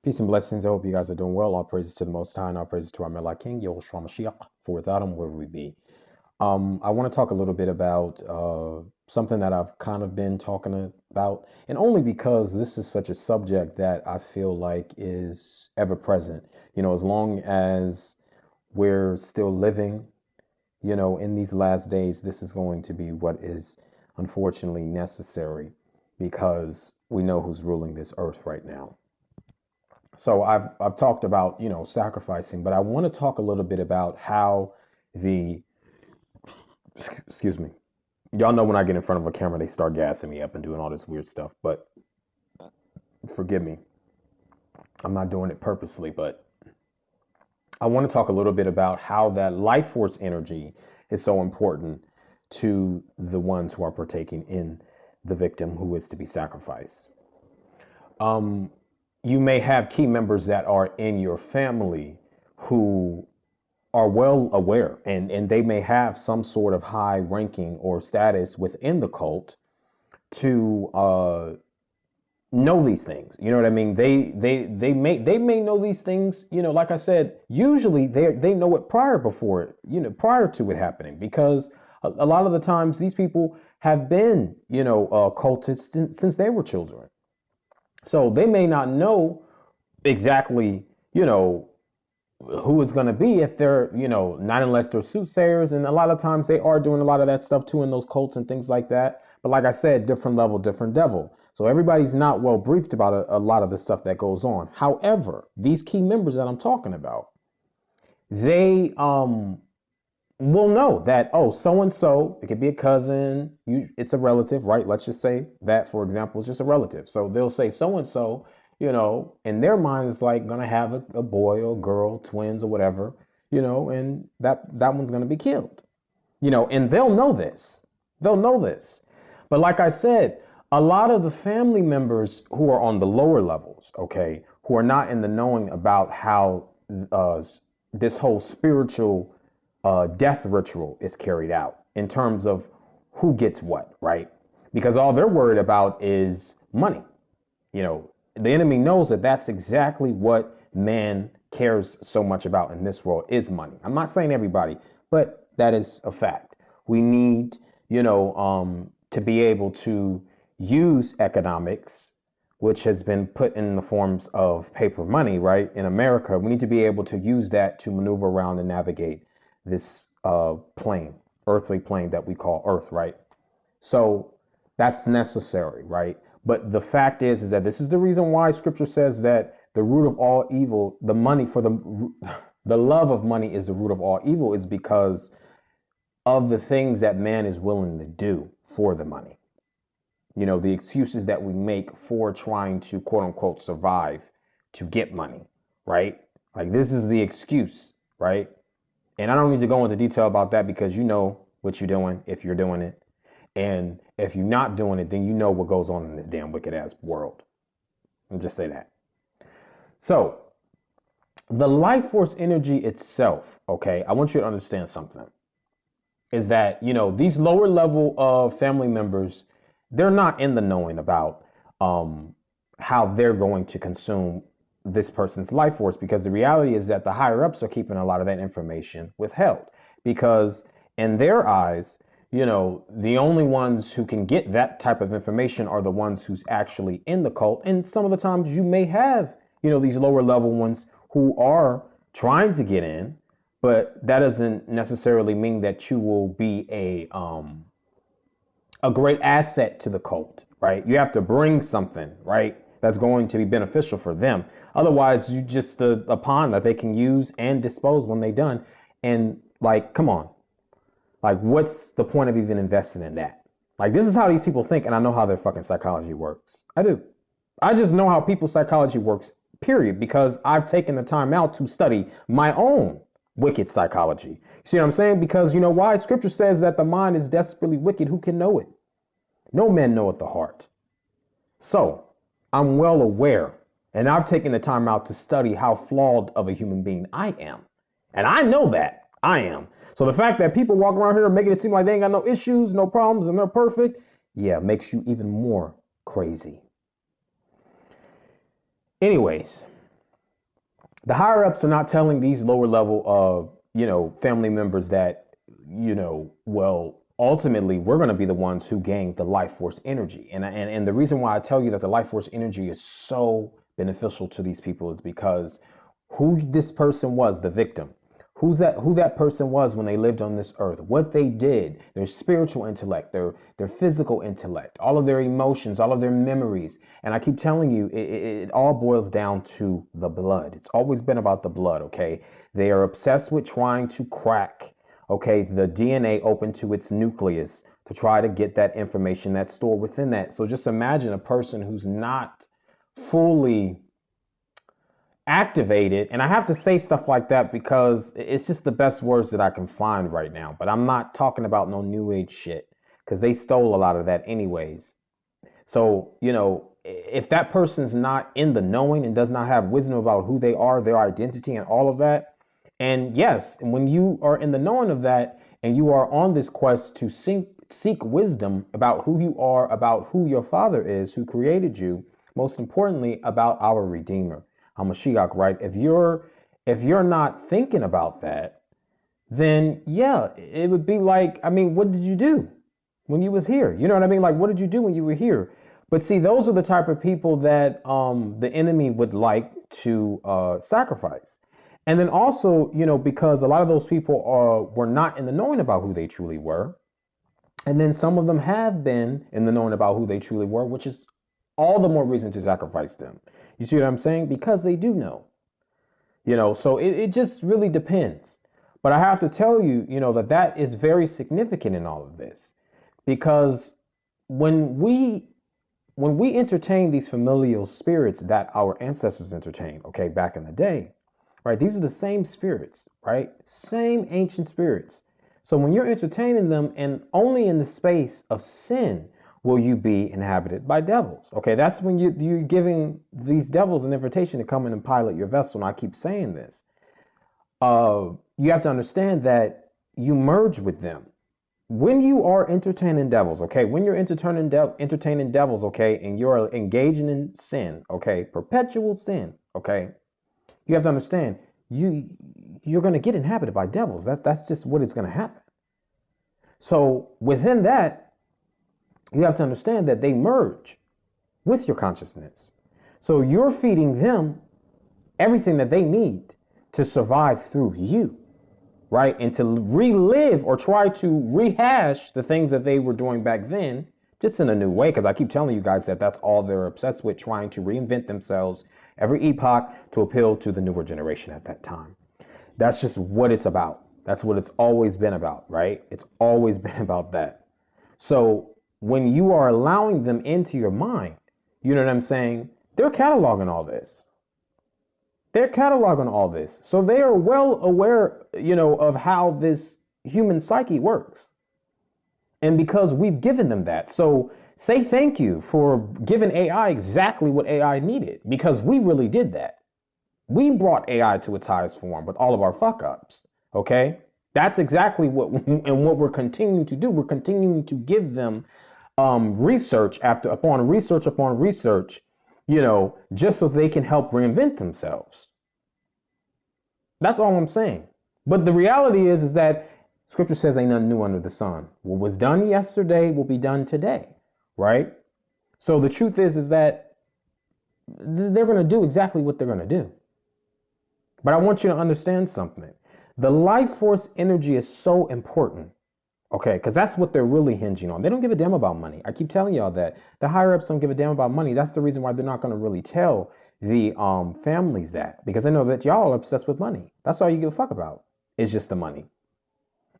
Peace and blessings. I hope you guys are doing well. All praises to the Most High and all praises to our Mellah King, Yahushua Mashiach. For without him, where would we be? I want to talk a little bit about something that I've kind of been talking about, and only because this is such a subject that I feel like is ever present. As long as we're still living, in these last days, this is going to be what is unfortunately necessary because we know who's ruling this earth right now. So I've talked about, sacrificing, but I want to talk a little bit about how the excuse me. Y'all know when I get in front of a camera, they start gassing me up and doing all this weird stuff, but forgive me. I'm not doing it purposely, but I want to talk a little bit about how that life force energy is so important to the ones who are partaking in the victim who is to be sacrificed. You may have key members that are in your family who are well aware and they may have some sort of high ranking or status within the cult to know these things. You know what I mean? They may know these things, like I said, usually they know it prior to it happening, because a lot of the times these people have been, cultists since they were children. So they may not know exactly, who it's going to be if they're, not unless they're soothsayers. And a lot of times they are doing a lot of that stuff too in those cults and things like that. But like I said, different level, different devil. So everybody's not well briefed about a lot of the stuff that goes on. However, these key members that I'm talking about, they will know that, oh, so-and-so, it could be a cousin, it's a relative, right? Let's just say that, for example, it's just a relative. So they'll say so-and-so, in their mind is like going to have a boy or girl, twins or whatever, and that one's going to be killed, and they'll know this. They'll know this. But like I said, a lot of the family members who are on the lower levels, okay, who are not in the knowing about how this whole spiritual death ritual is carried out in terms of who gets what, right? Because all they're worried about is money. The enemy knows that that's exactly what man cares so much about in this world is money. I'm not saying everybody, but that is a fact. We need, to be able to use economics, which has been put in the forms of paper money, right? In America, we need to be able to use that to maneuver around and navigate this earthly plane that we call Earth, right? So that's necessary, right? But the fact is that this is the reason why Scripture says that the root of all evil, the love of money is the root of all evil, is because of the things that man is willing to do for the money. The excuses that we make for trying to quote unquote survive to get money, right? Like this is the excuse, right? And I don't need to go into detail about that because you know what you're doing if you're doing it. And if you're not doing it, then you know what goes on in this damn wicked ass world. I'll just say that. So the life force energy itself, okay, I want you to understand something, is that, these lower level of family members, they're not in the knowing about how they're going to consume this person's life force, because the reality is that the higher ups are keeping a lot of that information withheld, because in their eyes, the only ones who can get that type of information are the ones who's actually in the cult. And some of the times you may have, these lower level ones who are trying to get in, but that doesn't necessarily mean that you will be a great asset to the cult, right? You have to bring something, right, that's going to be beneficial for them. Otherwise, you just a pawn that they can use and dispose when they're done. And like, come on. Like, what's the point of even investing in that? Like, this is how these people think, and I know how their fucking psychology works. I do. I just know how people's psychology works, period, because I've taken the time out to study my own wicked psychology. See what I'm saying? Because you know why? Scripture says that the mind is desperately wicked. Who can know it? No man knoweth the heart. So I'm well aware, and I've taken the time out to study how flawed of a human being I am. And I know that I am. So the fact that people walk around here making it seem like they ain't got no issues, no problems, and they're perfect, yeah, makes you even more crazy. Anyways, The higher ups are not telling these lower level family members that, well, ultimately we're going to be the ones who gain the life force energy. And the reason why I tell you that the life force energy is so beneficial to these people is because who this person was, the victim, who that person was when they lived on this earth, what they did, their spiritual intellect, their physical intellect, all of their emotions, all of their memories. And I keep telling you, it all boils down to the blood. It's always been about the blood. Okay, they are obsessed with trying to crack, okay, the DNA open to its nucleus to try to get that information that's stored within that. So just imagine a person who's not fully activated. And I have to say stuff like that because it's just the best words that I can find right now. But I'm not talking about no new age shit because they stole a lot of that anyways. So, if that person's not in the knowing and does not have wisdom about who they are, their identity and all of that. And yes, when you are in the knowing of that and you are on this quest to seek wisdom about who you are, about who your father is, who created you, most importantly, about our Redeemer, HaMashiach, right? If you're not thinking about that, then yeah, it would be like, what did you do when you was here? You know what I mean? Like, what did you do when you were here? But see, those are the type of people that the enemy would like to sacrifice. And then also, because a lot of those people were not in the knowing about who they truly were. And then some of them have been in the knowing about who they truly were, which is all the more reason to sacrifice them. You see what I'm saying? Because they do know. So it just really depends. But I have to tell you, that is very significant in all of this. Because when we entertain these familial spirits that our ancestors entertained, okay, back in the day, right? These are the same spirits, right? Same ancient spirits. So when you're entertaining them, and only in the space of sin will you be inhabited by devils. Okay, that's when you're giving these devils an invitation to come in and pilot your vessel. And I keep saying this. You have to understand that you merge with them. When you are entertaining devils, okay, when you're entertaining devils, okay, and you're engaging in sin, okay, perpetual sin, okay, you have to understand you're going to get inhabited by devils. That's just what is going to happen. So within that, you have to understand that they merge with your consciousness. So you're feeding them everything that they need to survive through you, right? And to relive or try to rehash the things that they were doing back then, just in a new way. Because I keep telling you guys that that's all they're obsessed with, trying to reinvent themselves every epoch to appeal to the newer generation at that time. That's just what it's about. That's what it's always been about, right? It's always been about that. So when you are allowing them into your mind, you know what I'm saying? They're cataloging all this. So they are well aware, of how this human psyche works. And because we've given them that. So say thank you for giving AI exactly what AI needed, because we really did that. We brought AI to its highest form with all of our fuck ups. Okay. That's exactly what we're continuing to do. We're continuing to give them research upon research, just so they can help reinvent themselves. That's all I'm saying. But the reality is that Scripture says ain't nothing new under the sun. What was done yesterday will be done today, right? So the truth is that they're going to do exactly what they're going to do. But I want you to understand something. The life force energy is so important, okay? Because that's what they're really hinging on. They don't give a damn about money. I keep telling y'all that. The higher ups don't give a damn about money. That's the reason why they're not going to really tell the families that, because they know that y'all are obsessed with money. That's all you give a fuck about. It's just the money.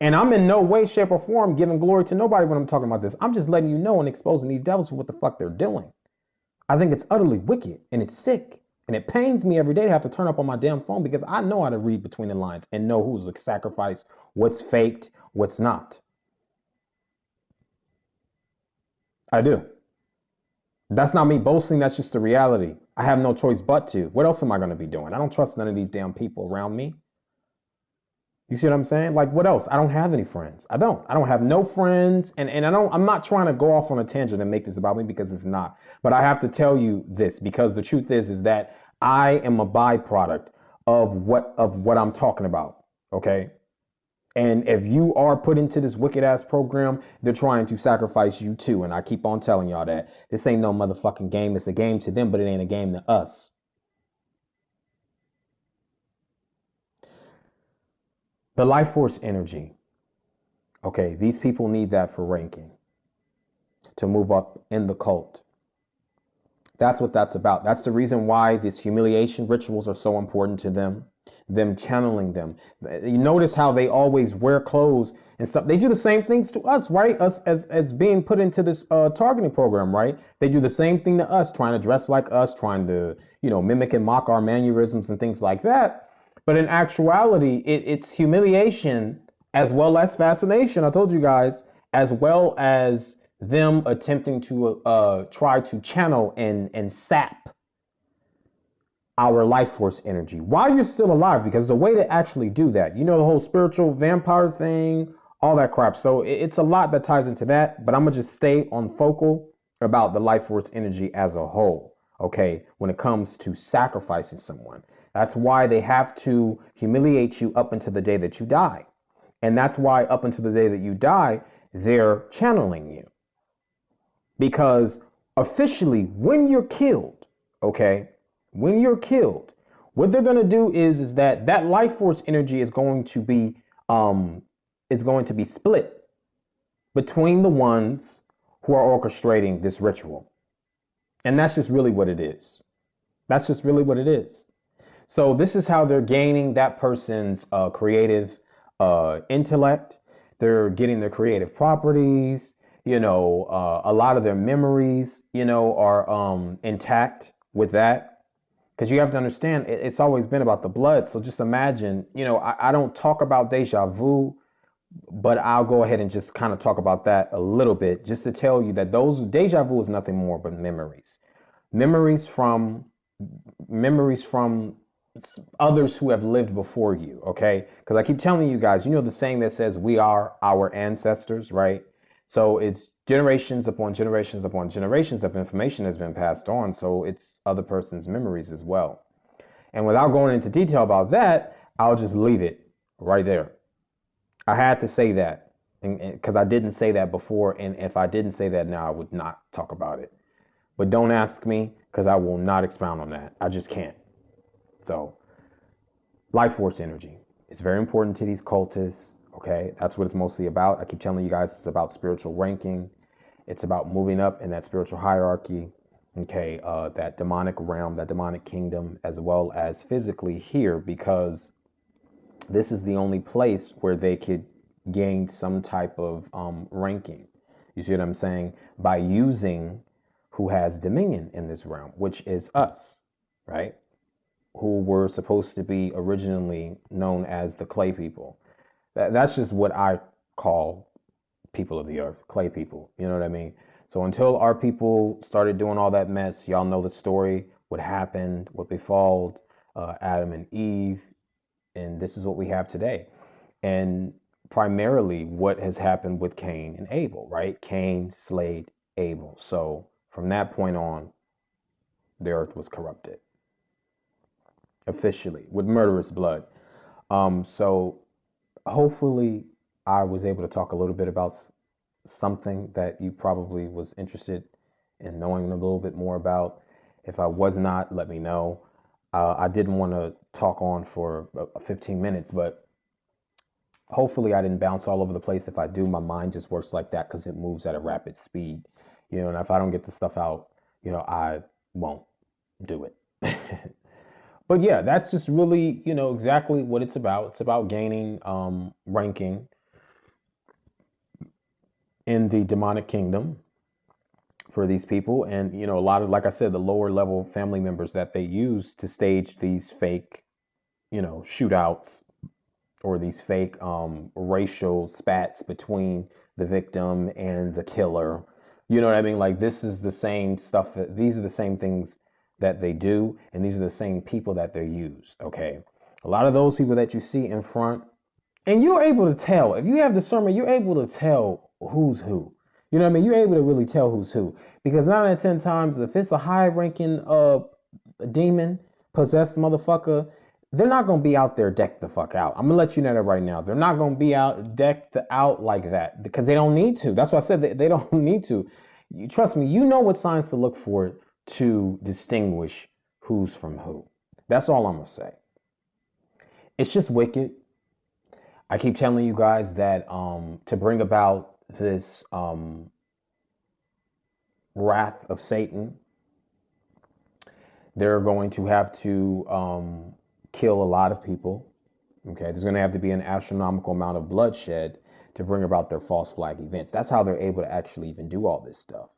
And I'm in no way, shape, or form giving glory to nobody when I'm talking about this. I'm just letting you know and exposing these devils for what the fuck they're doing. I think it's utterly wicked and it's sick. And it pains me every day to have to turn up on my damn phone because I know how to read between the lines and know who's a sacrifice, what's faked, what's not. I do. That's not me boasting. That's just the reality. I have no choice but to. What else am I going to be doing? I don't trust none of these damn people around me. You see what I'm saying? Like, what else? I don't have any friends. I don't have no friends. And I'm not trying to go off on a tangent and make this about me because it's not. But I have to tell you this because the truth is that I am a byproduct of what I'm talking about. Okay. And if you are put into this wicked ass program, they're trying to sacrifice you too. And I keep on telling y'all that this ain't no motherfucking game. It's a game to them, but it ain't a game to us. The life force energy. Okay, these people need that for ranking to move up in the cult. That's what that's about. That's the reason why these humiliation rituals are so important to them channeling them. You notice how they always wear clothes and stuff. They do the same things to us, right? Us as being put into this targeting program, right? They do the same thing to us, trying to dress like us, trying to, mimic and mock our mannerisms and things like that. But in actuality, it's humiliation as well as fascination. I told you guys, as well as them attempting to try to channel and sap our life force energy while you're still alive, because the way to actually do that, the whole spiritual vampire thing, all that crap. So it's a lot that ties into that, but I'm gonna just stay on focal about the life force energy as a whole. Okay, when it comes to sacrificing someone, that's why they have to humiliate you up until the day that you die. And that's why up until the day that you die, they're channeling you. Because officially, when you're killed, okay, when you're killed, what they're going to do is that life force energy is going to be split between the ones who are orchestrating this ritual. And that's just really what it is. That's just really what it is. So this is how they're gaining that person's creative intellect. They're getting their creative properties. A lot of their memories, are intact with that. Because you have to understand, it's always been about the blood. So just imagine, I don't talk about deja vu, but I'll go ahead and just kind of talk about that a little bit, just to tell you that those deja vu is nothing more but memories. Memories from others who have lived before you, okay? Because I keep telling you guys, the saying that says we are our ancestors, right? So it's generations upon generations upon generations of information has been passed on. So it's other person's memories as well. And without going into detail about that, I'll just leave it right there. I had to say that because I didn't say that before. And if I didn't say that now, I would not talk about it. But don't ask me because I will not expound on that. I just can't. So life force energy. It's very important to these cultists. Okay, that's what it's mostly about. I keep telling you guys it's about spiritual ranking. It's about moving up in that spiritual hierarchy. Okay, that demonic realm, that demonic kingdom, as well as physically here, because this is the only place where they could gain some type of ranking. You see what I'm saying? By using who has dominion in this realm, which is us, right? Who were supposed to be originally known as the clay people. That's just what I call people of the earth, clay people. You know what I mean? So until our people started doing all that mess, y'all know the story, what happened, what befalled Adam and Eve, and this is what we have today. And primarily what has happened with Cain and Abel, right? Cain slayed Abel. So from that point on, the earth was corrupted officially with murderous blood. So hopefully I was able to talk a little bit about something that you probably was interested in knowing a little bit more about. If I was not, let me know. I didn't want to talk on for 15 minutes, but hopefully I didn't bounce all over the place. If I do, my mind just works like that because it moves at a rapid speed, and if I don't get the stuff out, I won't do it. But yeah, that's just really, exactly what it's about. It's about gaining ranking in the demonic kingdom for these people. And, a lot of, like I said, the lower level family members that they use to stage these fake, shootouts or these fake racial spats between the victim and the killer. You know what I mean? Like, this is the same stuff these are the same things that they do, and these are the same people that they use. Okay, a lot of those people that you see in front, and you're able to tell if you have discernment, you're able to tell who's who. You know what I mean? You're able to really tell who's who, because 9 out of 10 times, if it's a high-ranking demon possessed motherfucker, they're not going to be out there decked the fuck out. I'm going to let you know that right now. They're not going to be out decked out like that because they don't need to. That's why I said they don't need to. You trust me, you know what signs to look for to distinguish who's from who. That's all I'm going to say. It's just wicked. I keep telling you guys that to bring about this wrath of Satan, they're going to have to kill a lot of people. Okay, there's going to have to be an astronomical amount of bloodshed to bring about their false flag events. That's how they're able to actually even do all this stuff.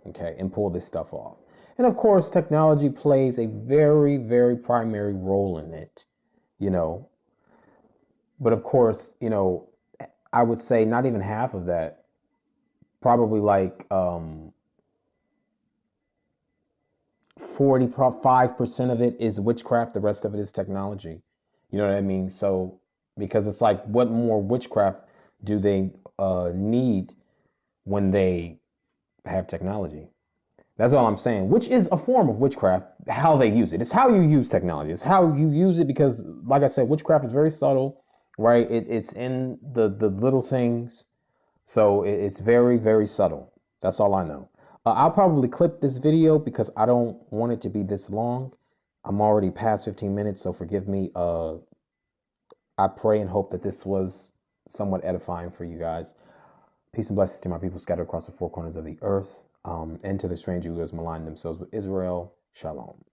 Okay, and pull this stuff off. And of course, technology plays a very, very primary role in it, you know. But of course, you know, I would say not even half of that, probably like 45% of it is witchcraft, the rest of it is technology. You know what I mean? So, because it's like, what more witchcraft do they need when they have technology? That's all I'm saying, which is a form of witchcraft, how they use it. It's how you use technology. It's how you use it because, like I said, witchcraft is very subtle, right? It's in the little things. So it's very, very subtle. That's all I know. I'll probably clip this video because I don't want it to be this long. I'm already past 15 minutes, so forgive me. I pray and hope that this was somewhat edifying for you guys. Peace and blessings to my people scattered across the four corners of the earth, and to the stranger who has maligned themselves with Israel. Shalom.